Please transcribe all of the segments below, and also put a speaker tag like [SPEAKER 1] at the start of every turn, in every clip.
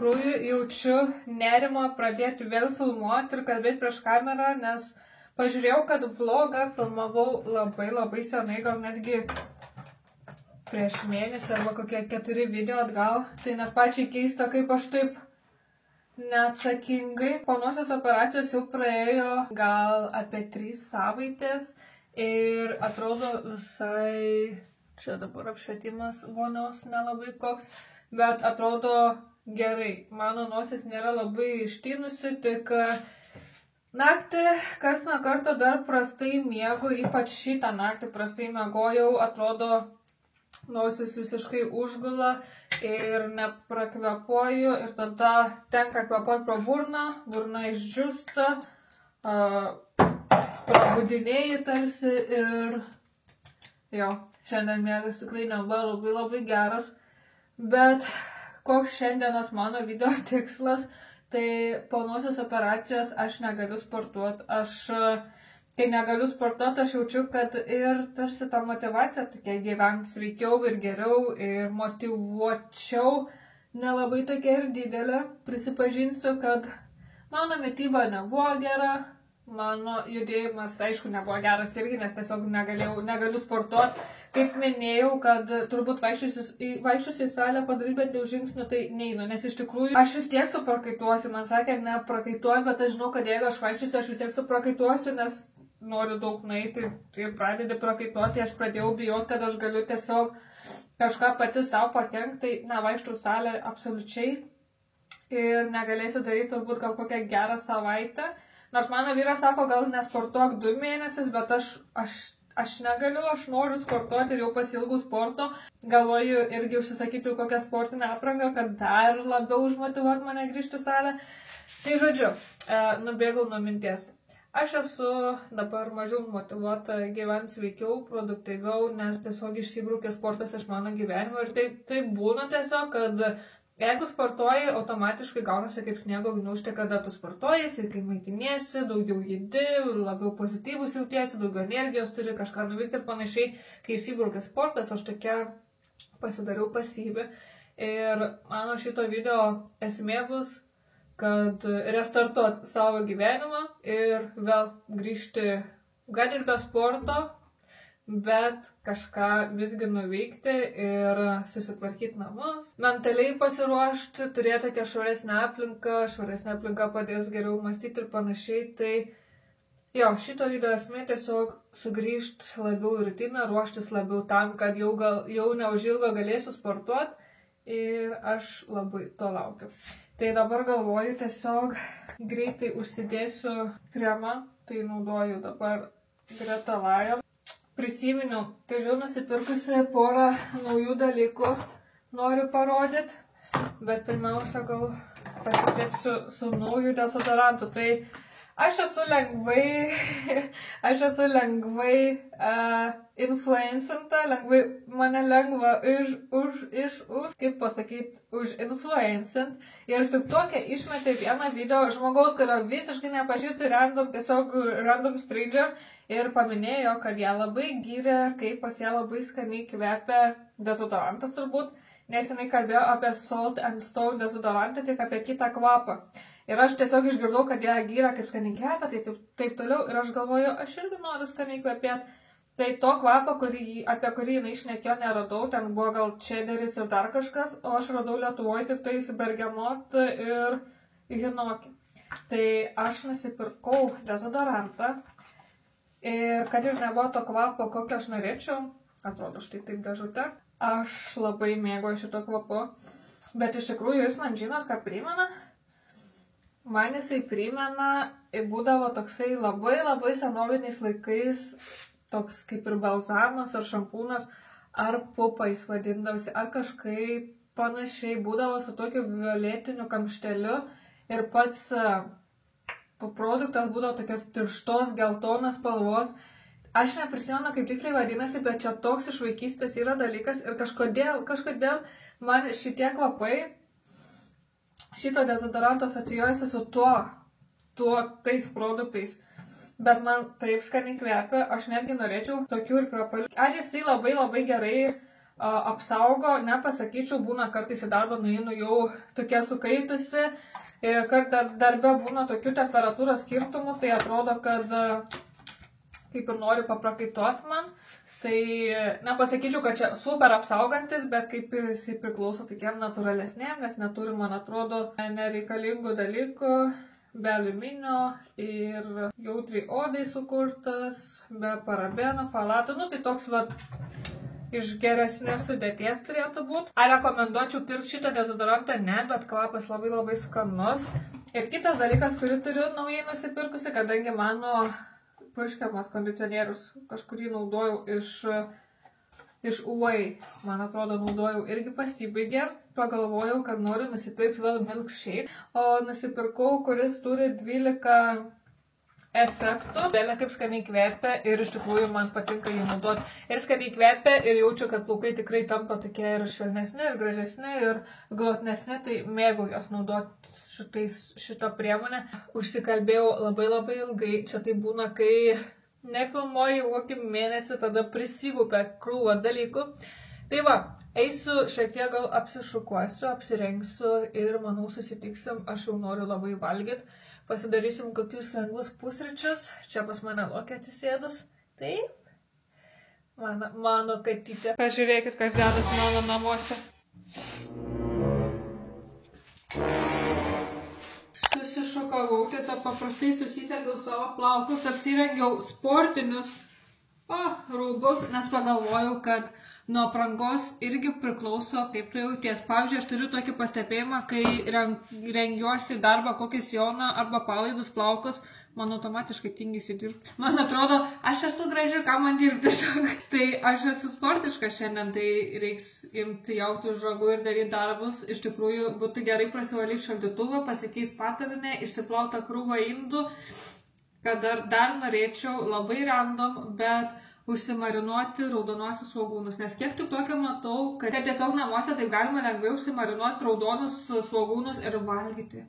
[SPEAKER 1] tikrųjų jaučiu nerimą pradėti vėl filmuoti ir kalbėti prieš kamerą, nes pažiūrėjau, kad vlogą filmavau labai senai, gal netgi prieš mėnesį arba kokie 4 video atgal. Tai net pačiai keista, kaip aš taip neatsakingai. Po nosies operacijos jau praėjo gal apie 3 savaitės ir atrodo visai, čia dabar apšvietimas vonios nelabai koks, bet atrodo gerai. Mano nosis nėra labai ištinusi, tik naktį karts nuo karto dar prastai miegu, ypač šitą naktį prastai miegojau, atrodo nosis visiškai užgula ir neprakvepuoju ir tada tenka kvepuoti pro burną, burna išdžiūsta, prabudinėjai tarsi ir jo, šiandien miegas tikrai nebuvo labai geras, bet koks šiandienos mano video tikslas, tai po nosies operacijos aš negaliu sportuoti. Kai negaliu sportuoti, aš jaučiu, kad ir tarsi ta motyvacija tokia gyventi sveikiau ir geriau ir motyvuočiau nelabai tokia ir didelė. Prisipažinsiu, kad mano mityba nebuvo gera, mano judėjimas, aišku, nebuvo geras irgi, nes tiesiog negaliu sportuoti. Kaip minėjau, kad turbūt vaikščiusiu į salę padaryti bent jau žingsnių, tai neinu, nes iš tikrųjų aš vis tiek suprakaituosiu. Man sakė, neprakaituoju, bet aš žinau, kad jeigu aš vaikščiusiu, aš vis tiek suprakaituosiu, nes noriu daug nueiti ir pradedi prakaituoti. Aš pradėjau bijoti, kad aš galiu tiesiog kažką pati savo pakenkti, tai nevaikščiau salę absoliučiai ir negalėsiu daryti turbūt gal kokią gerą savaitę. Nors mano vyras sako, gal nesportuok 2 mėnesius, bet aš negaliu, aš noriu sportuoti ir jau pasiilgau sporto. Galvoju irgi užsisakyti kokią sportinę aprangą, kad dar labiau užmotyvuot mane grįžti į salę. Tai žodžiu, nubėgau nuo minties. Aš esu dabar mažiau motyvuota gyventi sveikiau, produktyviau, nes tiesiog išsibraukė sportas iš mano gyvenimo ir taip būna tiesiog, kad jeigu sportuoji, automatiškai gaunasi kaip sniego gniūžtė, kada tu sportuoji, sveikai maitiniesi, daugiau judi, labiau pozityvus jautiesi, daugiau energijos turi kažką nuveikti ir panašiai. Kai išsibraukė sportas, aš tokia pasidariau pasyvi ir mano šito video esmė bus, kad restartuot savo gyvenimą ir vėl grįžti gal ir be sporto, bet kažką visgi nuveikti ir susitvarkyti namus, mentaliai pasiruošti, turėti tokią švaresnę aplinką padės geriau mąstyti ir panašiai. Tai jo, šito video esmė tiesiog sugrįžti labiau į rutiną, ruoštis labiau tam, kad jau neužilgo galėsiu sportuoti ir aš labai to laukiu. Tai dabar galvoju tiesiog greitai užsidėsiu kremą, tai naudoju dabar Greta Lion. Prisiminiau, turiu nusipirkusi porą naujų dalykų, noriu parodyti, bet pirmiausia gal pasitikėsiu su nauju dezodorantu. Tai aš esu lengvai influencinta, mane lengva užinfluencint. Ir tik tokia išmetė vieną video žmogaus, kurio visiškai nepažįstu, tiesiog random stranger, ir paminėjo, kad ją labai gyrė, kaip pas ją labai skaniai kvepia dezodorantas turbūt, nes jinai kalbėjo apie Salt and Stone dezodorantą, tik apie kitą kvapą. Ir aš tiesiog išgirdau, kad ją gyrė kaip skaniai kvepia, tai taip toliau, ir aš galvoju, aš irgi noriu skaniai kvepėti. Tai to kvapą, apie kurį jinai šnekėjo, neradau, ten buvo gal čederis ir dar kažkas, o aš radau Lietuvoje tik tais bergamot ir hinokį. Tai aš nusipirkau dezodorantą ir kad ir nebuvo to kvapo, kokio aš norėčiau, atrodo štai taip dėžute, aš labai mėgau šito kvapu, bet iš tikrųjų jūs man žinot, ką primena? Man jisai primena, būdavo toksai labai senoviniais laikais, toks kaip ir balzamas ar šampūnas, ar pupa jis vadindavosi, ar kažkaip panašiai, būdavo su tokiu violetiniu kamšteliu ir pats produktas būdavo tokios tirštos geltonos spalvos. Aš neprisimenu, kaip tiksliai vadinasi, bet čia toks iš vaikystės yra dalykas ir kažkodėl man šitie kvapai, šito dezodoranto asocijuojasi su tais produktais. Bet man taip skaniai kvepia, aš netgi norėčiau tokių ir kvepalių. Ar jisai labai gerai apsaugo, nepasakyčiau, būna kartais į darbą nueinu jau tokia sukaitusi ir kad darbe būna tokių temperatūros skirtumų, tai atrodo, kad kaip ir noriu paprakaituoti man. Tai nepasakyčiau, kad čia super apsaugantis, bet kaip ir jisai priklauso tokiem natūralesnėm, nes neturi, man atrodo, nereikalingų dalykų, be aliuminio ir jautriai odai sukurtas, be parabenų, falatų, nu tai toks vat iš geresnės sudėties turėtų būti. Ar rekomenduočiau pirkti šitą dezodorantą? Ne, bet kvapas labai labai skanus. Ir kitas dalykas, kurį turiu naujai nusipirkusi, kadangi mano purškiamas kondicionierius kažkurį naudojau iš Uway, man atrodo, naudojau irgi pasibaigė. Pagalvojau, kad noriu nusipirkti vėl milkshake, o nusipirkau, kuris turi 12 efektų. Vėlia kaip skaniai kvepia ir iš tikrųjų man patinka jį naudoti. Ir skaniai kvepia ir jaučiu, kad plaukai tikrai tampa tokie ir švelnesni, ir gražesni, ir glotnesni, tai mėgau jos naudoti šitą priemonę. Užsikalbėjau labai labai ilgai, čia tai būna, kai nefilmuoju kokį mėnesį, tada prisigupia krūvą dalykų. Tai va, eisiu šiek tiek gal apsišukuosiu, apsirengsiu ir manau susitiksim, aš jau noriu labai valgyti. Pasidarysim kokius lengvus pusryčius. Čia pas mane Lokė atsisėdus. Taip. Mano katytė. Pažiūrėkit, kas dedas mano namuose. Susišokavau, tiesiog paprastai susisegiau savo plaukus, apsirengiau sportinius rūbus, nes pagalvojau, kad nuo aprangos irgi priklauso, kaip tu jauties. Pavyzdžiui, aš turiu tokį pastebėjimą, kai rengiuosi darbą kokį sijoną arba palaidus plaukus, man automatiškai tingisi dirbti. Man atrodo, aš esu graži, ką man dirbti. Tai aš esu sportiška šiandien, tai reiks imti jauti už ragų ir daryti darbus. Iš tikrųjų, būtų gerai prasivalyti šaldytuvą, pasikeis patalynę, išsiplautą krūvą indų, kad dar norėčiau labai random, bet užsimarinuoti raudonosius svogūnus, nes kiek tik tokia matau, kad tiesiog namuose taip galima lengvai užsimarinuoti raudonus svogūnus ir valgyti.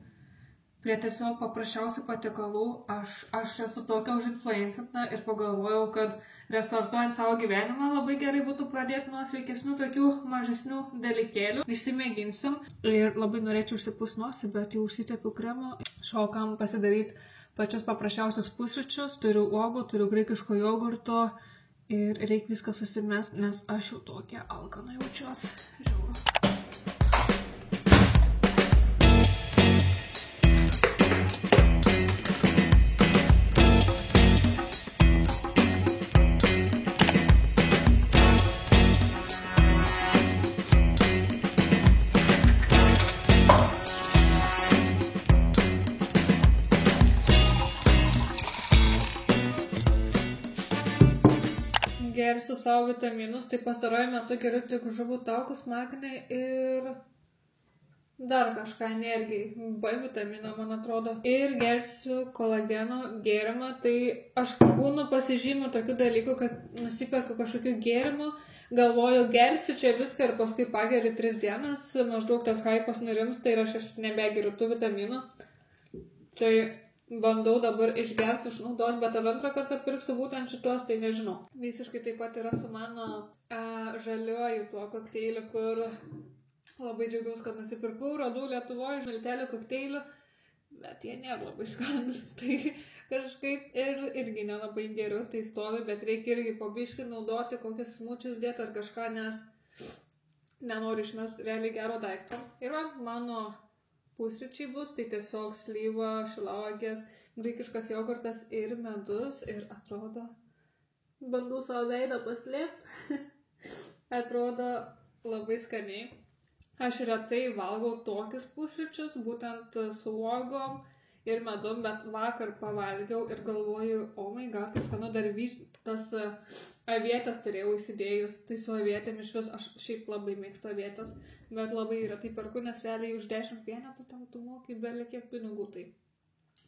[SPEAKER 1] Prie tiesiog paprasčiausių patiekalų aš esu tokia užinfluencinta ir pagalvojau, kad restartuojant savo gyvenimą labai gerai būtų pradėti nuo sveikesnių tokių mažesnių dalykėlių. Išsimėginsim ir labai norėčiau užsipūst nosį, bet jau užsitepiu kremo. Šokam pasidaryti pačius paprasčiausius pusryčius, turiu uogų, turiu graikiško jogurto. Ir reikia viską susimest, nes aš jau tokia alkana jaučiuosi. Žiauru. Gersiu savo vitaminus, tai pastaruoju metu geriu tik žuvų taukus, magnį ir dar kažką energijai, B vitaminą, man atrodo. Ir gersiu kolageno gėrimą, tai aš kūnu pasižymiu tokių dalykų, kad nusiperku kažkokių gėrimų, galvoju gersiu čia viską ir paskui pageriu 3 dienas, maždaug tas hypas nurims, tai ir aš nebegeriu tų vitaminų. Tai bandau dabar išgerti, išnaudoti, bet ar antrą kartą pirksiu būtent šitos, tai nežinau. Visiškai taip pat yra su mano žaliuoju tuo kokteiliu, kur labai džiaugiausi, kad nusipirkau, radau Lietuvoje žaltelių kokteilių, bet jie nėra labai skanus, tai kažkaip irgi nelabai geriu, tai stovi, bet reikia irgi pabiškai naudoti kokius smučius dėti ar kažką, nes nenoriu išmesti realiai gero daikto. Ir mano pusryčiai bus, tai tiesiog slyva, šilauogės, graikiškas jogurtas ir medus ir atrodo, bandau savo veidą paslėpti, atrodo labai skaniai. Aš retai valgau tokius pusryčius, būtent su uogom ir medum, bet vakar pavalgiau ir galvoju, oh my god, kaip skanu, dar tas avietės turėjau įsidėjus, tai su avietėm iš vis, aš šiaip labai mėgstu avietės, bet labai retai perku, nes realiai už 10 vienetų tam tu moki belė kiek pinigų, tai,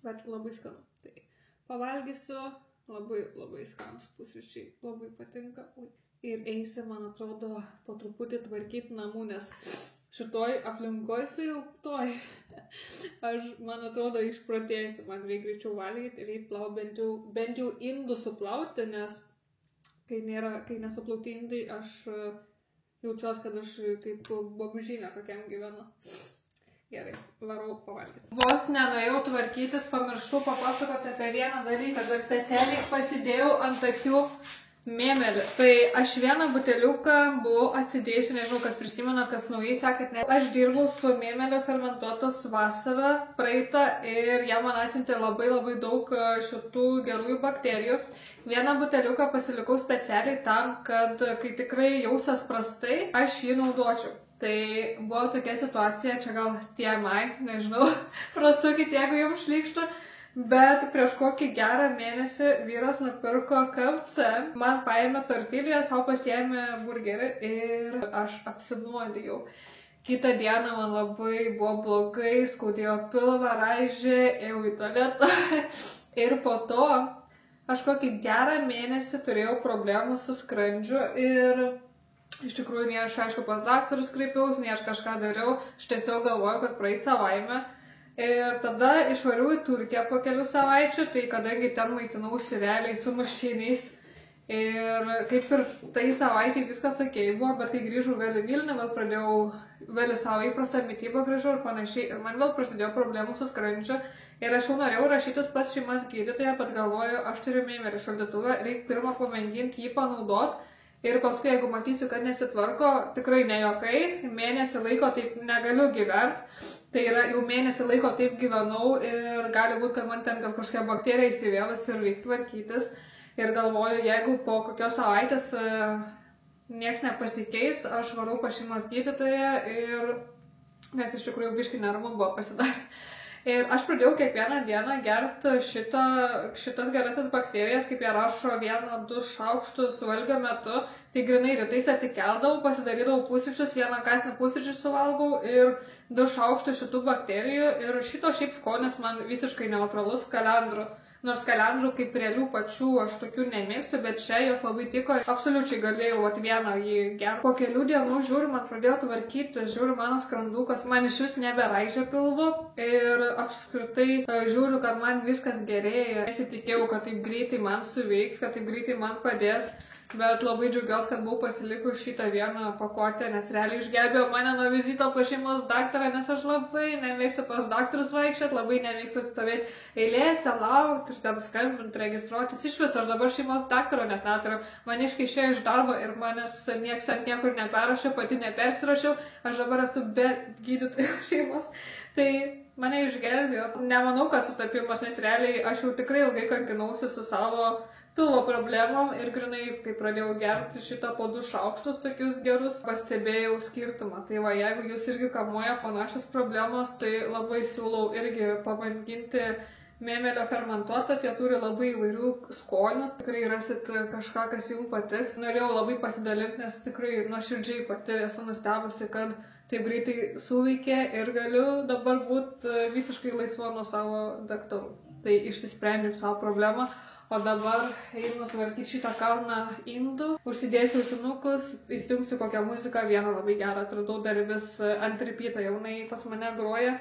[SPEAKER 1] bet labai skanu. Tai pavalgysiu, labai labai skanus pusryčiai, labai patinka. Ir eisi, man atrodo, po truputį tvarkyti namų, nes šitoj aplinkoj sujauktoj. Aš, man atrodo, išprotėsiu, man reikia greičiau valgyti ir reikia plauti bent jau indų suplauti, nes kai nesuplauti indai, aš Jaučiuosi, kad aš kaip babužinė kokiam gyvenu. Gerai, varau pavalgyti. Vos nenuėjau tvarkytis, pamiršau papasakoti apie vieną dalyką, dar specialiai pasidėjau ant akių mėmelį. Tai aš vieną buteliuką buvau atsidėjusi, nežinau, kas prisimenat, kas naujai sekat, ne. Aš dirbau su mėmelio fermentuotas vasarą praeitą ir jie man atsiuntė labai daug šitų gerųjų bakterijų. Vieną buteliuką pasilikau specialiai tam, kad kai tikrai jausiuos prastai, aš jį naudočiau. Tai buvo tokia situacija, čia gal TMI, nežinau, prasukit, jeigu jums šlykšta, bet prieš kokį gerą mėnesį vyras nupirko KFC, man paėmė tortilę, savo pasiėmė burgerį ir aš apsinuodijau. Kitą dieną man labai buvo blogai, skaudėjo pilvą, raižė, ėjau į tualetą ir po to aš kokį gerą mėnesį turėjau problemų su skrandžiu ir iš tikrųjų, nei aš, aišku, pas daktarus kreipiausi, nei aš kažką dariau, aš tiesiog galvoju, kad praeis savaime. Ir tada išvariau į Turkiją po kelių savaičių, tai kadangi ten maitinausi realiai su muščiniais. Ir kaip ir tai savaitėj viskas okei buvo, bet kai grįžau vėl į Vilnių, vėl pradėjau vėl į savo įprastą mitybą grįžau ir panašiai. Ir man vėl prasidėjo problemų su skrandžiu. Ir aš jau norėjau rašytis pas šeimos gydytoją, bet galvoju, aš turiu mėmelį šaldytuvę, reikia pirmą pamėginti jį panaudoti. Ir paskui, jeigu matysiu, kad nesitvarko, tikrai ne jokai, mėnesį laiko taip negaliu gyventi. Tai yra, jau mėnesį laiko taip gyvenau ir gali būti, kad man ten gal kažkokia bakterija įsivėlus ir reikia tvarkytis. Ir galvoju, jeigu po kokios savaitės nieks nepasikeis, aš varau pas šeimos gydytoją ir nes iš tikrųjų biškį neramu buvo pasidarę. Ir aš pradėjau kiekvieną dieną gerti šitas gerasias bakterijas, kaip jie rašo, 1-2 šaukštus valgio metu. Tai grinai rytais atsikeldavau, pasidarydavau pusryčius, vieną kąsnį pusryčių suvalgau ir 2 šaukštus šitų bakterijų. Ir šito šiaip skonis man visiškai neutralus kalendrų. Nors kalendrų kaip realių pačių aš tokių nemėgstu, bet čia jos labai tiko. Absoliučiai galėjau vieną jį gerti. Po kelių dienų žiūriu, man pradėjo tvarkytis, žiūriu mano skrandukas, man iš vis neberaižė pilvo ir apskritai žiūriu, kad man viskas gerėja. Nesitikėjau, kad taip greitai man suveiks, kad taip greitai man padės. Bet labai džiaugiuosi, kad buvau pasilikus šitą vieną pakuotę, nes realiai išgelbėjo mane nuo vizito pas šeimos daktarą, nes aš labai nemėgstu pas daktarus vaikščioti, labai nemėgstu stovėti eilėse, laukti ir ten skambinti, registruotis. Iš viso aš dabar šeimos daktaro net neturiu. Maniškai išėjo iš darbo ir manęs nieks ant niekur neperašė, pati nepersirašiau. Aš dabar esu be gydytojų šeimos. Tai mane išgelbėjo. Nemanau, kad sutapimas, nes realiai aš jau tikrai ilgai kankinausi su savo pilvo problemom ir grinai, kai pradėjau gerti šitą po 2 šaukštus tokius gerus, pastebėjau skirtumą. Tai va, jeigu jūs irgi kamuoja panašios problemos, tai labai siūlau irgi pabandinti mėmelio fermentuotas, jie turi labai įvairių skonių, tikrai rasit kažką, kas jums patiks. Norėjau labai pasidalinti, nes tikrai nuoširdžiai pati esu nustebusi, kad taip greitai suveikė ir galiu dabar būti visiškai laisva nuo savo daktarų. Tai išsisprendžiu savo problemą. O dabar einu tvarkyti šitą kalną indų, užsidėsiu ausinukus, įsijungsiu kokią muziką, vieną labai gerą atradau, dar vis ant repeato jaunai pas mane groja.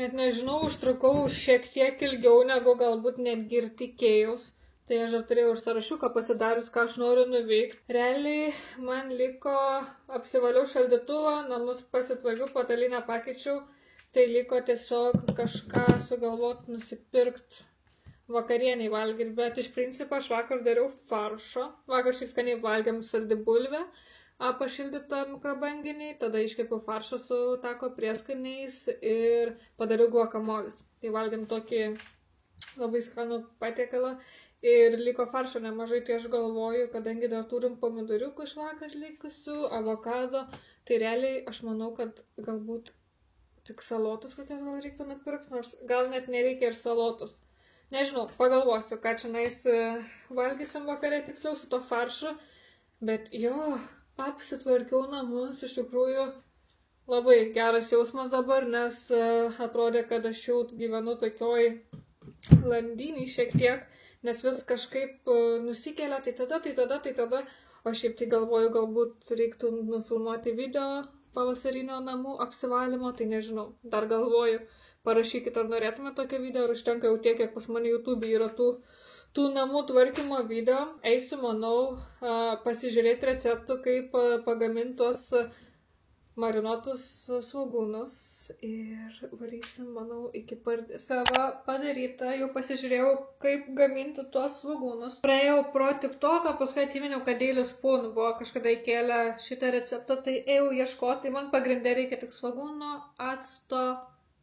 [SPEAKER 1] net nežinau, užtrukau šiek tiek ilgiau negu galbūt netgi ir tikėjaus. Tai aš dar turėjau ir sąrašiuką pasidarius, ką aš noriu nuveikti. Realiai man liko apsivaliau šaldytuvą, namus pasitvarkiau, patalinę pakeičiau. Tai liko tiesiog kažką sugalvoti, nusipirkti vakarieniai valgyti. Bet iš principo aš vakar dariau faršo. Vakar šiaip skaniai valgėm saldi bulvę, pašildytą mikrobanginiai. Tada iškepiau faršą su tako prieskaniais ir padariau guakamolis. Tai valgėm tokį labai skanų patiekalą. Ir liko faršo nemažai, tai aš galvoju, kadangi dar turim pomidoriukų iš vakar likusių, avokado, tai realiai aš manau, kad galbūt tik salotus kokias gal reiktų nupirkti, nors gal net nereikia ir salotus. Nežinau, pagalvosiu, ką čia nais valgysim vakarė tiksliau su to faršu, bet jo, apsitvarkiau namus, iš tikrųjų labai geras jausmas dabar, nes atrodė, kad aš jau gyvenu tokioj landynį šiek tiek, nes vis kažkaip nusikelia, tai tada, o šiaip tai galvoju, galbūt reiktų nufilmuoti video pavasarinio namų apsivalymo, tai nežinau, dar galvoju, parašykit, ar norėtume tokio video, ar užtenka jau tiek, kiek pas mane YouTube yra tų namų tvarkymo video. Eisiu, manau, pasižiūrėti receptų, kaip pagamintos marinuotus svogūnus ir varysim, manau, iki pardės. Sava padaryta, jau pasižiūrėjau, kaip gaminti tuos svogūnus. Praėjau pro TikToką, paskui atsiminiau, kad Daily Spoon buvo kažkada įkėlę šitą receptą, tai ėjau ieškoti, man pagrindė reikia tik svogūno, acto,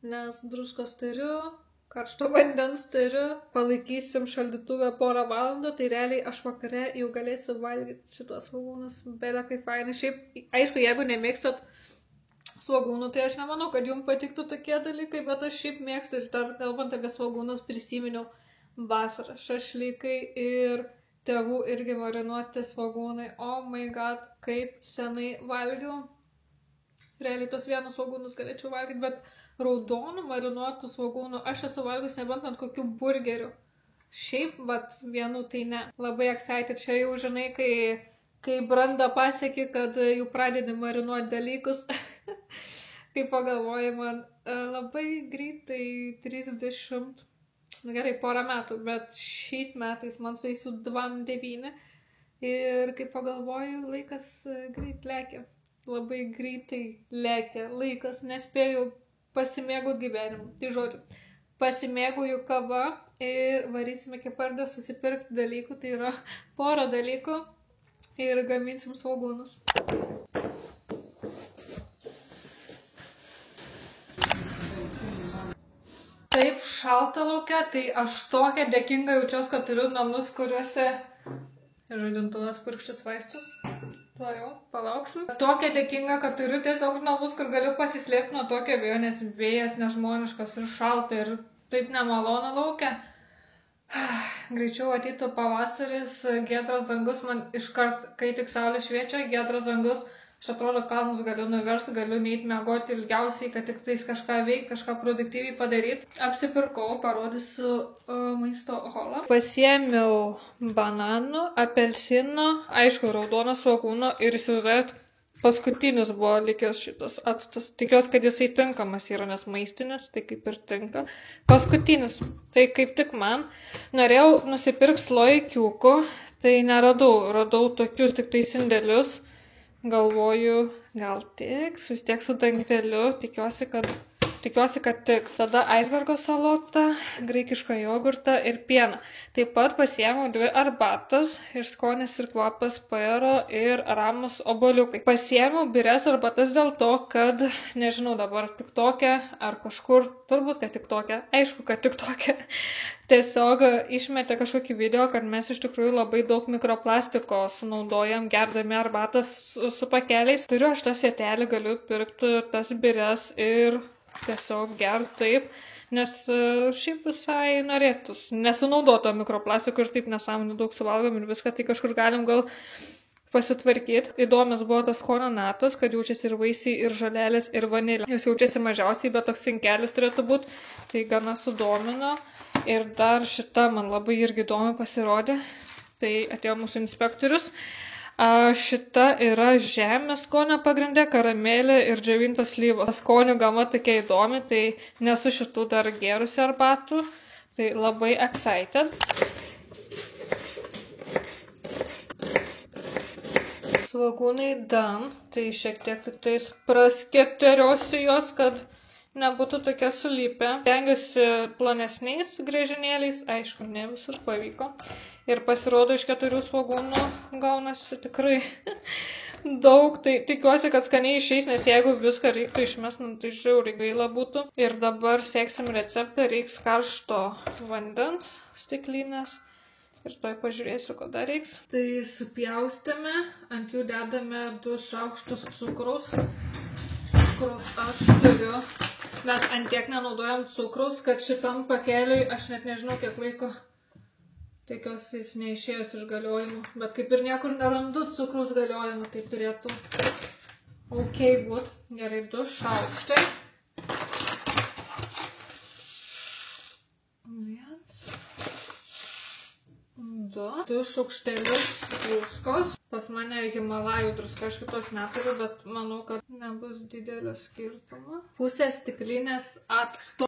[SPEAKER 1] nes druskos turiu, karšto vandens turiu, palaikysim šaldytuvę porą valandų, tai realiai aš vakare jau galėsiu valgyti šitos svogūnus, belia kaip fainai. Šiaip, aišku, jeigu nemėgstat svogūnų, tai aš nemanau, kad jums patiktų tokie dalykai, bet aš šiaip mėgstu ir dar kalbant apie svogūnus prisiminiau vasarą, šašlykai ir tėvų irgi marinuoti svogūnai. Oh my god, kaip senai valgiau. Realiai tos vienus svogūnus galėčiau valgyti, bet raudonų marinuotų svogūnų aš esu valgus nebent ant kokių burgerių. Šiaip, vat, vienų tai ne. Labai excited, čia jau žinai, kai branda pasieki, kad jau pradedi marinuoti dalykus. Kai pagalvoju, man labai greitai 30, nu gerai, porą metų, bet šiais metais man sueisiu 29 ir kai pagalvoju, laikas greit lekia. Labai greitai lekia laikas, nespėjau pasimėgau gyvenimu. Tai žodžiu, pasimėgauju kava ir varysime iki pardą susipirkti dalykų, tai yra porą dalykų ir gaminsim svogūnus. Taip šalta laukia, tai aš tokia dėkinga jaučiuos, kad turiu namus, kuriuose žadintuvas pirkščius vaistus. To jau, palauksim. Tokia dėkinga, kad turiu tiesiog namus, kur galiu pasislėpti nuo tokio vėjo, nes vėjas nežmoniškas ir šalta ir taip nemalonu laukia. Greičiau ateitų pavasaris, giedras dangus, man iškart, kai tik saulė šviečia, giedras dangus, aš atrodo, kalnus galiu nuversti, galiu neįt miegoti ilgiausiai, kad tik tais kažką veikti, kažką produktyviai padaryti. Apsipirkau, parodysiu maisto holą. Pasiėmiau bananų, apelsino, aišku, raudono svogūno ir įsivaizduojat, paskutinis buvo likęs šitas actas. Tikiuosi, kad jisai tinkamas yra, nes maistinis, tai kaip ir tinka. Paskutinis, tai kaip tik man. Norėjau nusipirkti sloikiukų, tai neradau, radau tokius tik tai sindelius. Galvoju, gal tiks, vis tiek su dangteliu, tikiuosi, kad tiks. Tada aisbergo salotą, graikišką jogurtą ir pieną. Taip pat pasiėmiau 2 arbatas ir skonis ir kvapas pairo ir ramus obuoliukai. Pasiėmiau birias arbatas dėl to, kad, nežinau dabar, TikTok'e ar kažkur, turbūt, kad TikTok'e, aišku, kad TikTok'e. Tiesiog išmetė kažkokį video, kad mes iš tikrųjų labai daug mikroplastiko sunaudojam gerdami arbatas su pakeliais. Turiu aš tą sietelį, galiu pirkti tas birias ir tiesiog gerti taip, nes šiaip visai norėtus nesunaudoto mikroplastiko ir taip nesąmonį daug suvalgom ir viską, tai kažkur galim gal pasitvarkyti. Įdomias buvo tas skonio natos, kad jaučiasi ir vaisiai, ir žolelės, ir vanilė. Jis jaučiasi mažiausiai, bet toks cinkelis turėtų būti, tai gana sudomino. Ir dar šita man labai irgi įdomi pasirodė. Tai atėjo mūsų inspektorius. Šita yra žemės skonio pagrindė, karamelė ir džiovintos slyvos. Skonių gama tokia įdomi, tai nesu šitų dar gėrusi arbatų. Tai labai excited. Svogūnai done, tai šiek tiek tik tais prasketeriosiu jos, kad nebūtų tokia sulypę. Tengiuosi plonesniais griežinėliais, aišku, ne visur pavyko. Ir pasirodo, iš 4 svogūnų gaunasi tikrai daug. Tai tikiuosi, kad skaniai išeis, nes jeigu viską reiktų išmest, tai žiauriai gaila būtų. Ir dabar seksim receptą, reiks karšto vandens stiklinės. Ir toj pažiūrėsiu, ko dar reiks. Tai supjaustėme, ant jų dedame 2 šaukštus cukraus. Cukraus aš turiu. Mes ant tiek nenaudojam cukraus, kad šitam pakeliui aš net nežinau kiek laiko. Tikiuosi jis neišėjęs iš galiojimų. Bet kaip ir niekur nerandu cukraus galiojimų, tai turėtų ok būt. Gerai, 2 šaukštai. 2 šaukštelius druskos. Pas mane Himalajų druska, aš kitos neturiu, bet manau, kad nebus didelio skirtumo. Pusė stiklinės acto.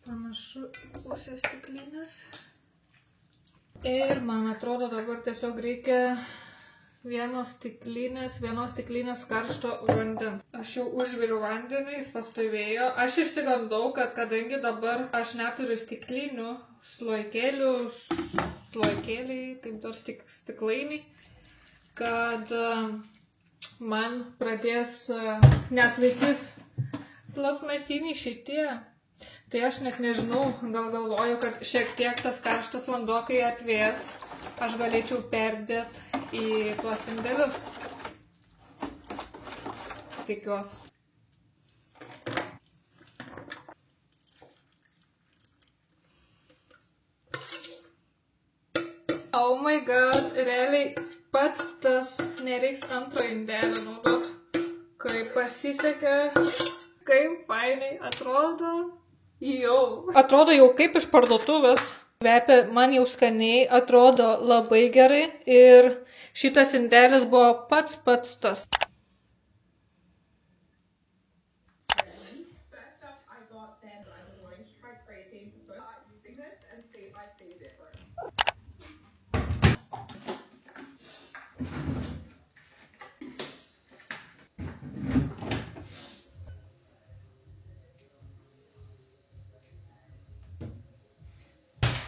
[SPEAKER 1] Panašu, pusė stiklinės. Ir man atrodo, dabar tiesiog reikia vienos stiklinės karšto vandens. Aš jau užviriu vandenį, jis pastovėjo. Aš išsigandau, kad kadangi dabar aš neturiu stiklinių, slojkėliai, kaip dar stiklainiai, kad man pradės neatlaikys plasmasiniai šitie. Tai aš net nežinau, gal galvoju, kad šiek tiek tas karštas vanduo, kai atvės, aš galėčiau perdėti į tuos indelius. Tikiuosi. Oh my god, realiai pats tas nereiks antro indelio naudot. Kaip pasisekė, kaip fainai atrodo. Jau. Atrodo jau kaip iš parduotuvės. Kvepia man jau skaniai, atrodo labai gerai ir šitas indelis buvo pats tas.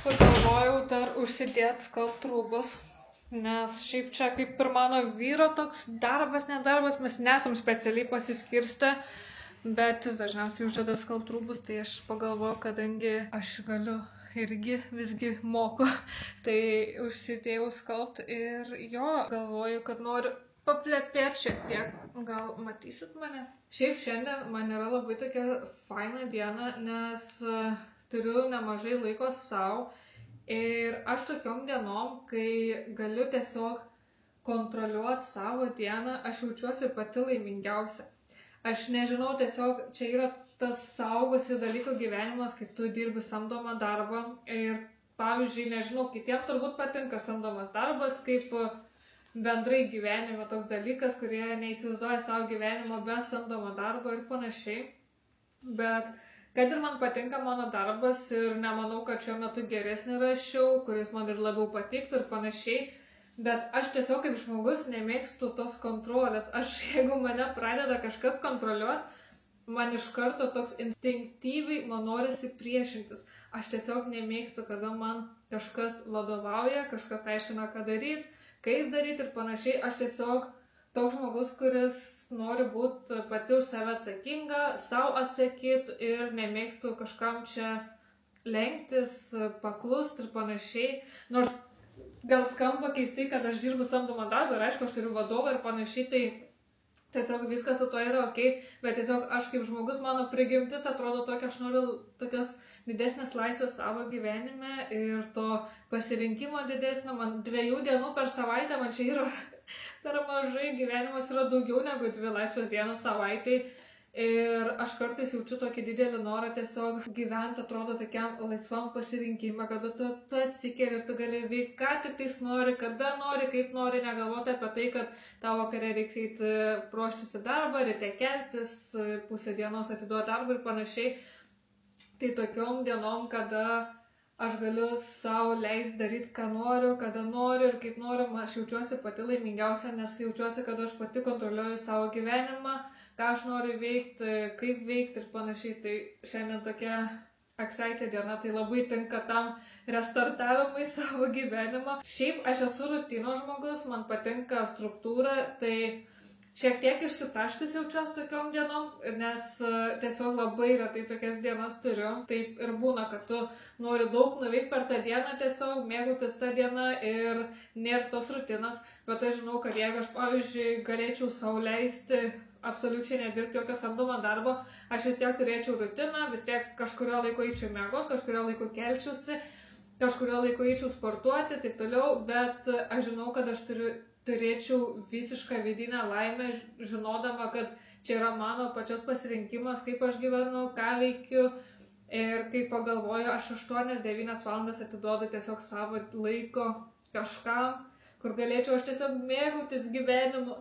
[SPEAKER 1] Sugalvojau dar užsidėti skalbtrūbus, nes šiaip čia kaip ir mano vyro toks darbas, nedarbas, mes nesam specialiai pasiskirstę, bet jis dažniausiai uždeda skalbtrūbus, tai aš pagalvojau, kadangi aš galiu irgi visgi moku, tai užsidėjau skalbt ir jo, galvoju, kad noriu paplepėti šiek tiek, gal matysit mane? Šiaip šiandien man yra labai tokia faina diena, nes turiu nemažai laiko savo ir aš tokiom dienom, kai galiu tiesiog kontroliuoti savo dieną, aš jaučiuosi pati laimingiausia. Aš nežinau, tiesiog čia yra tas saugusių dalykų gyvenimas, kai tu dirbi samdomą darbą ir pavyzdžiui, nežinau, kitiems turbūt patinka samdomas darbas, kaip bendrai gyvenime toks dalykas, kurie neįsivaizduoja savo gyvenimo be samdomo darbo ir panašiai, bet kad ir man patinka mano darbas ir nemanau, kad šiuo metu geresnį rašiau, kuris man ir labiau patiktų ir panašiai, bet aš tiesiog kaip žmogus nemėgstu tos kontrolės. Jeigu mane pradeda kažkas kontroliuoti, man iš karto toks instinktyviai man norisi priešintis. Aš tiesiog nemėgstu, kada man kažkas vadovauja, kažkas aiškina, ką daryti, kaip daryti ir panašiai. Aš tiesiog toks žmogus, kuris nori būti pati už save atsakinga, savo atsakyti ir nemėgstu kažkam čia lenktis, paklust ir panašiai. Nors gal skamba keistai, kad aš dirbu samdomą darbą ir aišku, aš turiu vadovą ir panašiai, tai tiesiog viskas su to yra ok, bet tiesiog aš kaip žmogus, mano prigimtis atrodo tokia, aš noriu tokios didesnės laisvės savo gyvenime ir to pasirinkimo didesnio, man 2 dienų per savaitę, man čia yra per mažai, gyvenimas yra daugiau negu 2 laisvės dienos savaitai. Ir aš kartais jaučiu tokį didelį norą tiesiog gyventi, atrodo, tokiam laisvam pasirinkimą, kada tu atsikeli ir tu gali veikti, ką tik tais nori, kada nori, kaip nori, negalvoti apie tai, kad tavo vakare reiks eiti ruoštis į darbą, ryte keltis, pusę dienos atiduoti darbą ir panašiai. Tai tokiom dienom, kada aš galiu savo leisti daryti, ką noriu, kada noriu ir kaip noriu, aš jaučiuosi pati laimingiausia, nes jaučiuosi, kad aš pati kontroliuoju savo gyvenimą, ką aš noriu veikti, kaip veikti ir panašiai. Tai šiandien tokia excited diena, tai labai tinka tam restartavimui savo gyvenimą. Šiaip aš esu rutinos žmogus, man patinka struktūra, tai šiek tiek išsitaškius jaučiuosi tokiom dienom, nes tiesiog labai retai tokias dienas turiu. Taip ir būna, kad tu nori daug nuveikti per tą dieną, tiesiog mėgautis tą dieną ir nėra tos rutinos, bet aš žinau, kad jeigu aš, pavyzdžiui, galėčiau sau leisti absoliučiai nedirbti jokio samdomo darbo, aš vis tiek turėčiau rutiną, vis tiek kažkurio laiko eičiau miegot, kažkurio laiko kelčiausi, kažkurio laiko eičiau sportuoti, taip toliau, bet aš žinau, kad aš turėčiau visišką vidinę laimę, žinodama, kad čia yra mano pačios pasirinkimas, kaip aš gyvenu, ką veikiu ir kai pagalvoju, aš 8-9 valandas atiduodu tiesiog savo laiko kažkam, kur galėčiau aš tiesiog mėgautis gyvenimu,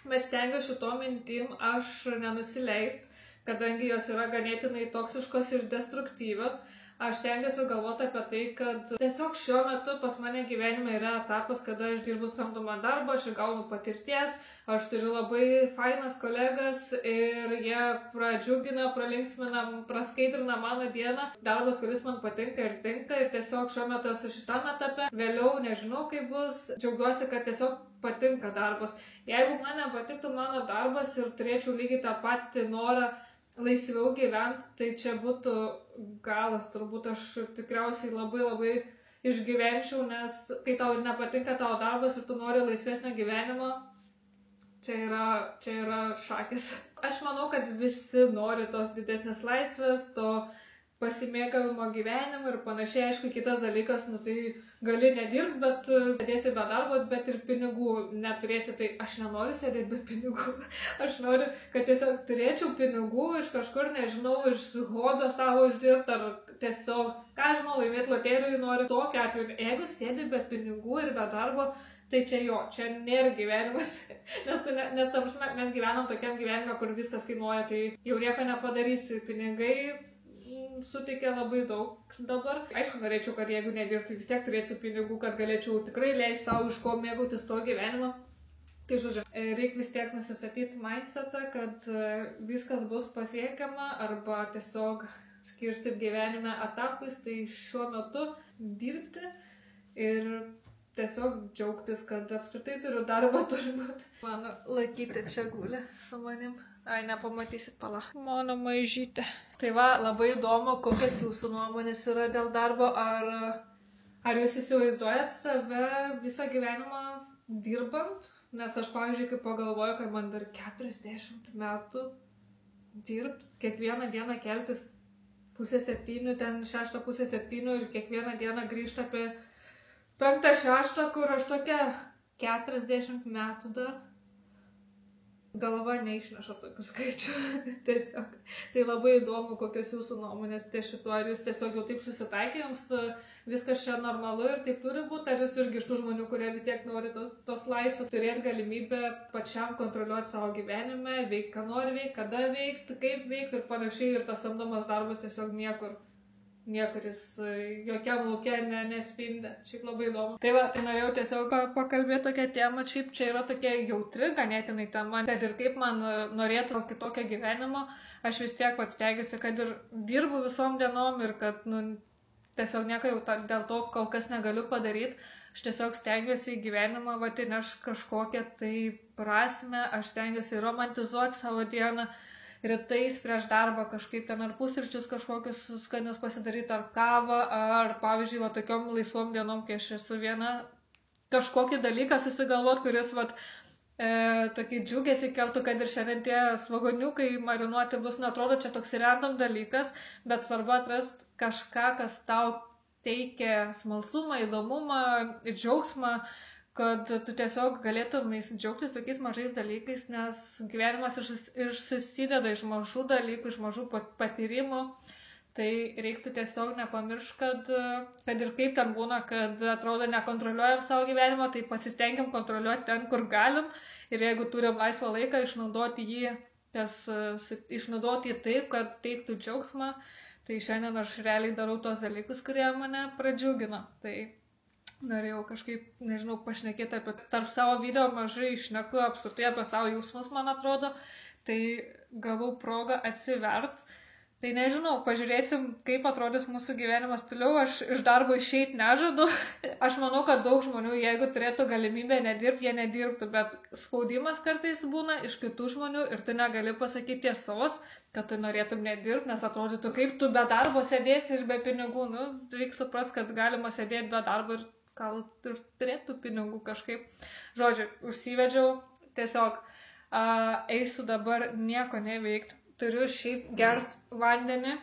[SPEAKER 1] bet stengiuosi šito mintim aš nenusileist, kadangi jos yra ganėtinai toksiškos ir destruktyvios. Aš stengiuosi galvoti apie tai, kad tiesiog šiuo metu pas mane gyvenime yra etapas, kada aš dirbu samdomą darbą, aš gaunu patirties, aš turiu labai fainas kolegas ir jie pradžiugina, pralinksmina, praskaidrina mano dieną. Darbas, kuris man patinka ir tinka ir tiesiog šiuo metu esu šitam etape. Vėliau nežinau, kaip bus, džiaugiuosi, kad tiesiog patinka darbas. Jeigu man nepatiktų mano darbas ir turėčiau lygiai tą patį norą laisviau gyventi, tai čia būtų galas, turbūt aš tikriausiai labai išgyvenčiau, nes kai tau ir nepatinka tavo darbas ir tu nori laisvesnio gyvenimo, čia yra šakis. Aš manau, kad visi nori tos didesnės laisvės, to pasimėgavimo gyvenimą ir panašiai. Aišku, kitas dalykas, tai gali nedirbti, bet sėdėsi be darbo, bet ir pinigų neturėsi, tai aš nenoriu sėdėti be pinigų. Aš noriu, kad tiesiog turėčiau pinigų iš kažkur, nežinau, iš hobio savo uždirbti, ar tiesiog, ką žinau, laimėti loterijų noriu. Tokiu atveju, jeigu sėdi be pinigų ir be darbo, tai čia nėra gyvenimas, nes ta prasme, mes gyvenam tokiam gyvenime, kur viskas kainuoja, tai jau nieko nepadarysi, pinigai suteikia labai daug dabar. Aišku, norėčiau, kad jeigu nedirbtų, vis tiek turėtų pinigų, kad galėčiau tikrai leisti savo iš ko mėgautis to gyvenimo. Tai žodžiu, reikia vis tiek nusistatyti mindsetą, kad viskas bus pasiekiama arba tiesiog skirstyti gyvenime etapais, tai šiuo metu dirbti ir tiesiog džiaugtis, kad apskritai turiu darbą, turbūt. Mano laikyti čia guli su manim. Ai, nepamatysit, pala. Mano maižytė. Tai va, labai įdomu, kokias jūsų nuomonės yra dėl darbo, ar jūs įsivaizduojat save visą gyvenimą dirbant? Nes aš, pavyzdžiui, kai pagalvoju, kad man dar 40 metų dirbt, kiekvieną dieną keltis 6:30, ten 6:30 ir kiekvieną dieną grįžti apie 5-6, kur aš tokia 40 metų dar. Galva neišneša tokių skaičių, tiesiog. Tai labai įdomu, kokios jūsų nuomonės ties šituo, ar jūs tiesiog jau taip susitaikė, jums viskas čia normalu ir taip turi būti, ar jūs irgi iš tų žmonių, kurie vis tiek nori tos laisvės, turėti galimybę pačiam kontroliuoti savo gyvenime, veikti, ką nori veikti, kada veikti, kaip veikti ir panašiai, ir tas samdomas darbas tiesiog niekur jis jokiam lauke nespindi. Šiaip labai įdomu. Tai va, tai norėjau tiesiog pakalbėti tokią temą. Šiaip čia yra tokia jautri ganėtinai tema, kad ir kaip man norėtų kitokio gyvenimo, aš vis tiek pats stengiuosi, kad ir dirbu visom dienom ir kad tiesiog nieko jau dėl to kol kas negaliu padaryti. Aš tiesiog stengiuosi į gyvenimą įnešti kažkokią tai prasmę, aš stengiuosi romantizuoti savo dieną. Rytais prieš darbą kažkaip ten ar pusryčius kažkokius skanius pasidaryti, ar kavą, ar pavyzdžiui, va, tokiom laisvom dienom, kai aš esu viena, kažkokį dalyką susigalvot, kuris, va, tokį džiugesį keltų, kad ir šiandien tie svogoniukai marinuoti bus, neatrodo čia toks random dalykas, bet svarbu atrasti kažką, kas tau teikia smalsumą, įdomumą, džiaugsmą, kad tu tiesiog galėtum džiaugtis tokiais mažais dalykais, nes gyvenimas susideda iš mažų dalykų, iš mažų patyrimų. Tai reiktų tiesiog nepamiršti, kad ir kaip ten būna, kad atrodo nekontroliuojam savo gyvenimą, tai pasistengiam kontroliuoti ten, kur galim. Ir jeigu turim laisvą laiką, išnaudoti jį taip, kad teiktų džiaugsmą. Tai šiandien aš realiai darau tos dalykus, kurie mane pradžiugina. Tai norėjau kažkaip, nežinau, pašnekėti apie tarp savo video, mažai išneku apskritai apie savo jausmus, man atrodo. Tai gavau progą atsivert. Tai nežinau, pažiūrėsim, kaip atrodys mūsų gyvenimas toliau. Aš iš darbo išeiti nežadu. Aš manau, kad daug žmonių, jeigu turėtų galimybę nedirbti, jie nedirbtų, bet spaudimas kartais būna iš kitų žmonių ir tu negali pasakyti tiesos, kad tu norėtum nedirbti, nes atrodytų, kaip tu be darbo sėdėsi ir be pinigų. Nu, reikia suprasti, kad galima sėdėti be darbo ir gal ir turėtų pinigų kažkaip. Žodžiu, užsivedžiau, tiesiog eisiu dabar nieko neveikti. Turiu šiaip gert vandenį,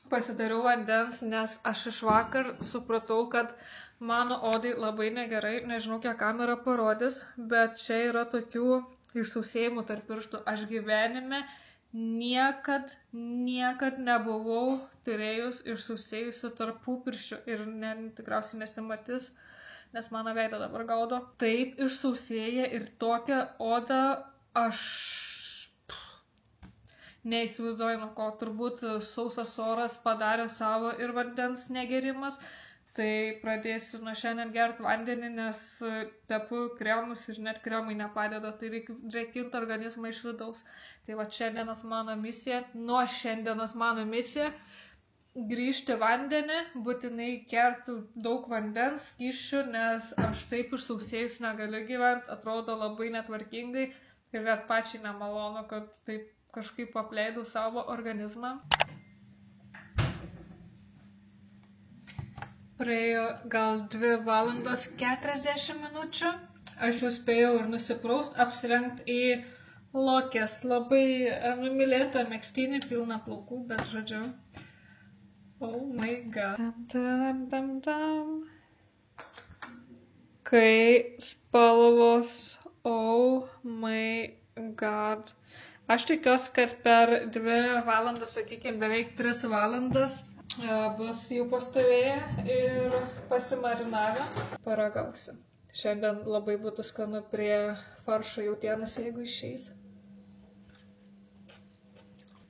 [SPEAKER 1] pasidariau vandens, nes aš iš vakar supratau, kad mano odai labai negerai, nežinau, kiek kamera parodys, bet čia yra tokių išsausėjimų tarp pirštų. Aš gyvenime niekad nebuvau turėjus išsausėjusių tarp pirščių ir tikriausiai nesimatys, nes mano veidą dabar gaudo. Taip išsausėja ir tokią odą aš neįsivaizduoju, nuo ko turbūt sausas oras padarė savo ir vandens negerimas. Tai pradėsiu nuo šiandien gerti vandenį, nes tepu kremus ir net kremai nepadeda. Tai reikia drėkinti organizmą iš vidaus. Tai va šiandienos mano misija, nuo šiandienos mano misija grįžti vandenį, būtinai gerti daug vandens, skysčių, nes aš taip išsausėjus negaliu gyventi, atrodo labai netvarkingai ir net pačiai nemalonu, kad taip kažkaip apleidau savo organizmą. Praėjo gal 2 valandos 40 minučių. Aš jau spėjau ir nusipraust, apsirengti į lokės. Labai numylėtą megztinį, pilną plaukų, bet žodžiu. Oh my god. Kai spalvos, oh my god. Aš tikiuosi, kad per 2 valandas, sakykime, beveik 3 valandas bus jau pastovėję ir pasimarinavę. Paragausiu. Šiandien labai būtų skanu prie faršo jautienos, jeigu išeis.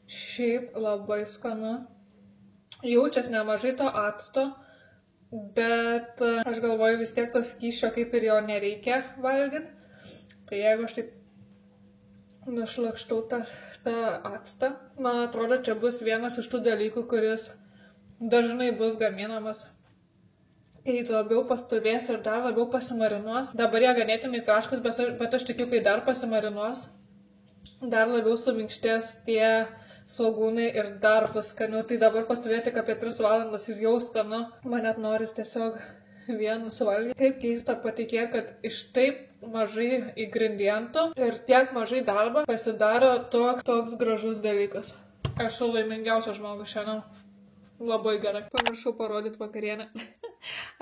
[SPEAKER 1] Šiaip labai skanu. Jaučias nemažai to acto, bet aš galvoju vis tiek to skysčio kaip ir jo nereikia valgyti. Tai jeigu aš taip nušlakštau tą actą, man atrodo, čia bus vienas iš tų dalykų, kuris dažnai bus gaminamas. Kai labiau pastovės ir dar labiau pasimarinuos. Dabar jie ganėtinai traškus, bet aš tikiu, kai dar pasimarinuos, dar labiau suminkštės tie svogūnai ir dar bus skaniu. Tai dabar pastovėti tik apie 3 valandas ir jau skanu. Man net noris tiesiog vienu suvalgyti. Taip keista patikėti, kad iš taip mažai ingredientų ir tiek mažai darbo pasidaro toks gražus dalykas. Aš esu laimingiausias žmogus šiandien. Labai gerai. Pamiršau parodyti vakarienę.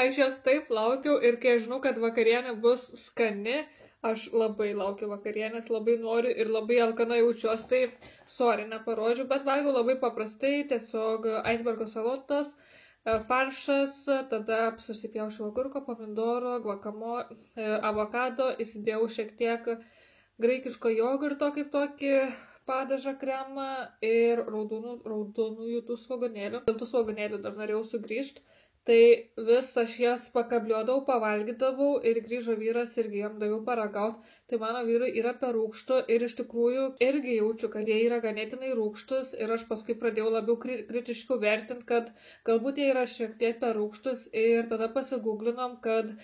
[SPEAKER 1] Aš jos taip laukiau ir kai žinau, kad vakarienė bus skani, aš labai laukiu vakarienės, labai noriu ir labai alkana jaučiuosi, tai sorry, neparodžiu, bet valgiau labai paprastai, tiesiog icebergo salotos, faršas, tada susipjaušiu agurko, pomidoro, avokado, įsidėjau šiek tiek graikiško jogurto kaip tokį padažą kremą ir raudonųjų tų svogūnėlių. Dėl tų svogūnėlių dar norėjau sugrįžti. Tai vis aš jas pakabliodavau, pavalgydavau ir grįžo vyras irgi jam daviau paragauti. Tai mano vyrui yra per rūgštų ir iš tikrųjų irgi jaučiu, kad jie yra ganėtinai rūgštus ir aš paskui pradėjau labiau kritiškiau vertinti, kad galbūt jie yra šiek tiek per rūgštus ir tada pasigūglinom, kad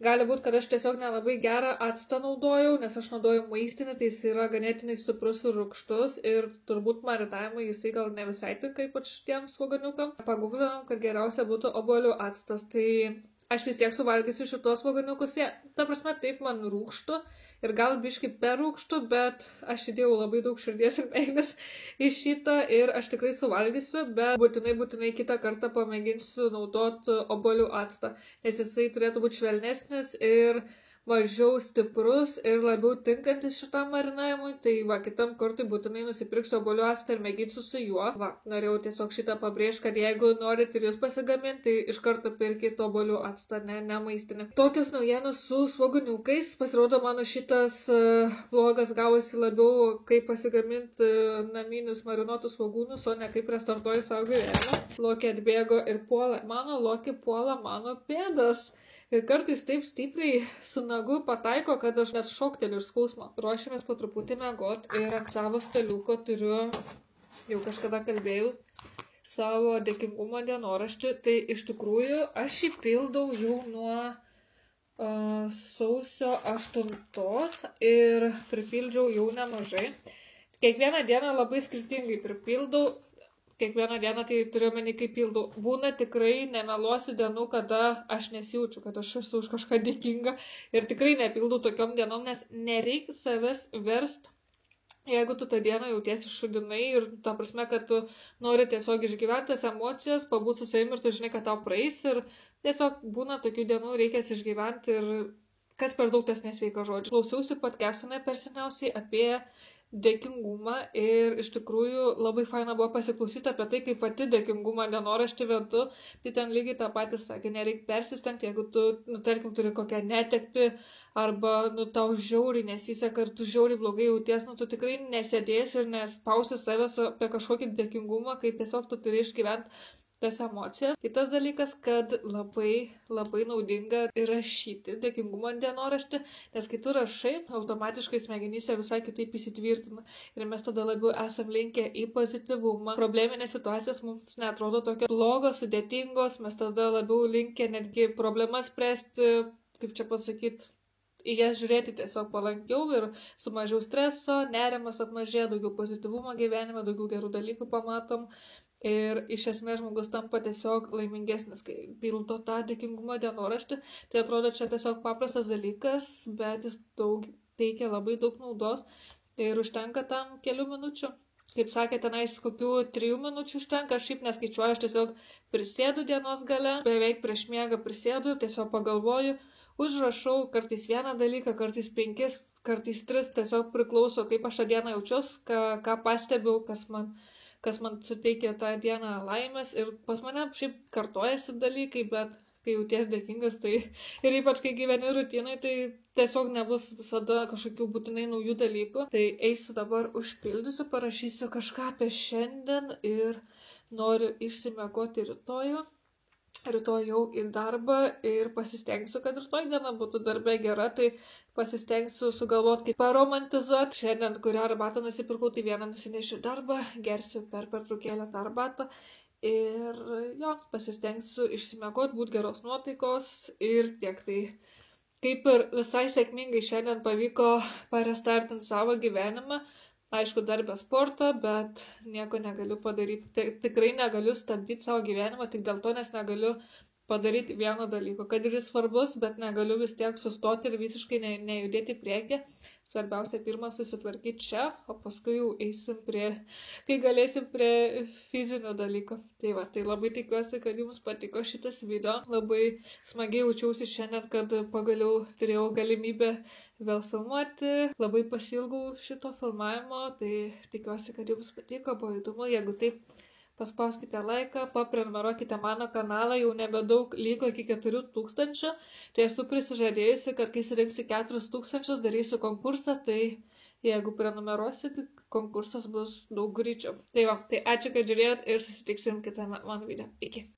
[SPEAKER 1] gali būti, kad aš tiesiog nelabai gerą actą naudojau, nes aš naudoju maistinį, tai jis yra ganėtinai stiprus ir rūgštus ir turbūt marinavimui jisai gal ne visai tinka, ypač tiem svogūniukam. Pagūglinom, kad geriausia būtų obuolių actas, tai aš vis tiek suvalgysiu šitos svogūniukus. Ta prasme, taip man rūgštų ir gal biškai per rūgštų, bet aš įdėjau labai daug širdies ir meilės į šitą ir aš tikrai suvalgysiu, bet būtinai kitą kartą pamėginsiu naudoti obuolių actą, nes jisai turėtų būti švelnesnis ir mažiau stiprus ir labiau tinkantis šitam marinavimui, tai va, kitam kartui būtinai nusipirksiu obuolių actą ir mėginsiu su juo. Va, norėjau tiesiog šitą pabrėžti, kad jeigu norit ir jūs pasigaminti, tai iš karto pirkit obuolių actą, ne maistinį. Tokios naujienos su svogūniukais. Pasirodo, mano šitas vlogas gavosi labiau, kaip pasigaminti naminius marinuotus svogūnus, o ne kaip restartuoju savo gyvenimą. Lokė atbėgo ir puola. Mano Lokė puola mano pėdas. Ir kartais taip stipriai su nagu pataiko, kad aš net šokteliu iš skausmo. Ruošiamės po truputį miegot ir ant savo staliuko turiu, jau kažkada kalbėjau, savo dėkingumo dienoraštį. Tai iš tikrųjų aš jį pildau jau nuo sausio 8 ir pripildžiau jau nemažai. Kiekvieną dieną labai skirtingai pripildau. Kiekvieną dieną tai turiu omeny, kaip pildau. Būna tikrai, nemeluosiu, dienų, kada aš nesijaučiu, kad aš esu už kažką dėkinga ir tikrai nepildau tokiom dienom, nes nereikia savęs verst, jeigu tu tą dieną jautiesi šudinai ir ta prasme, kad tu nori tiesiog išgyventi tas emocijas, pabūti su savimi ir tu žinai, kad tau praeis ir tiesiog būna tokių dienų, reikės išgyventi ir kas per daug tas nesveika žodžių. Klausiausi podcastinai per seniausiai apie dėkingumą ir iš tikrųjų labai faina buvo pasiklausyti apie tai, kaip pati dėkingumą dienoraštį vedu, tai ten lygiai tą patį sakė, nereikia persistengti, jeigu tu, tarkim, turi kokią netektį arba, tau žiauriai nesiseka ir tu žiauriai blogai jauties, tu tikrai nesėdėsi ir nespausi savęs apie kažkokį dėkingumą, kai tiesiog tu turi išgyventi tas emocijas. Kitas dalykas, kad labai naudinga rašyti dėkingumo dienoraštį, nes kai tu rašai, automatiškai smegenyse visai kitaip įsitvirtina ir mes tada labiau esam linkę į pozityvumą. Probleminės situacijos mums neatrodo tokios blogos, sudėtingos, mes tada labiau linkę netgi problemas spręsti, kaip čia pasakyti, į jas žiūrėti tiesiog palankiau ir su mažiau streso, nerimas apmažėja, daugiau pozityvumo gyvenime, daugiau gerų dalykų pamatom. Ir iš esmės žmogus tampa tiesiog laimingesnis, kai pildo tą dėkingumo dienoraštį. Tai atrodo čia tiesiog paprastas dalykas, bet jis teikia labai daug naudos ir užtenka tam kelių minučių. Kaip sakė, tenais kokių 3 minučių užtenka, aš šiaip neskaičiuoju, aš tiesiog prisėdu dienos gale, beveik prieš miegą prisėdu, tiesiog pagalvoju, užrašau kartais vieną dalyką, kartais 5, kartais 3, tiesiog priklauso, kaip aš tą dieną jaučiuos, ką pastebiu, kas man suteikia tą dieną laimės ir pas mane šiaip kartojasi dalykai, bet kai jauties dėkingas, tai ir ypač kai gyveni rutinai, tai tiesiog nebus visada kažkokių būtinai naujų dalykų. Tai eisiu dabar užpildysiu, parašysiu kažką apie šiandien ir noriu išsimiegoti rytoj jau į darbą ir pasistengsiu, kad rytoj diena būtų darbe gera, tai pasistengsiu sugalvoti, kaip paromantizuoti. Šiandien, kurią arbatą nusipirkau, tai vieną nusinešiu darbą, gersiu per pertraukėlę tą arbatą ir pasistengsiu išsimiegoti, būti geros nuotaikos ir tiek. Tai kaip ir visai sėkmingai šiandien pavyko parestartinti savo gyvenimą. Aišku, dar be sporto, bet nieko negaliu padaryti. Tikrai negaliu stabdyti savo gyvenimą tik dėl to, nes negaliu padaryti vieno dalyko. Kad ir jis svarbus, bet negaliu vis tiek sustoti ir visiškai nejudėti į priekį. Svarbiausia, pirmą susitvarkyti čia, o paskui jau eisim kai galėsim prie fizinio dalyko. Tai va, tai labai tikiuosi, kad jums patiko šitas video. Labai smagiai jaučiausi šiandien, kad pagaliau turėjau galimybę vėl filmuoti. Labai pasiilgau šito filmavimo, tai tikiuosi, kad jums patiko, buvo įdomu. Jeigu taip, paspauskite laiką, paprenumeruokite mano kanalą, jau nebedaug liko iki 4000, tai esu prisižadėjusi, kad kai surinksiu 4000, darysiu konkursą, tai jeigu prenumeruosit, konkursas bus daug greičiau. Tai va, tai ačiū, kad žiūrėjot ir susitiksim kitame mano video. Iki.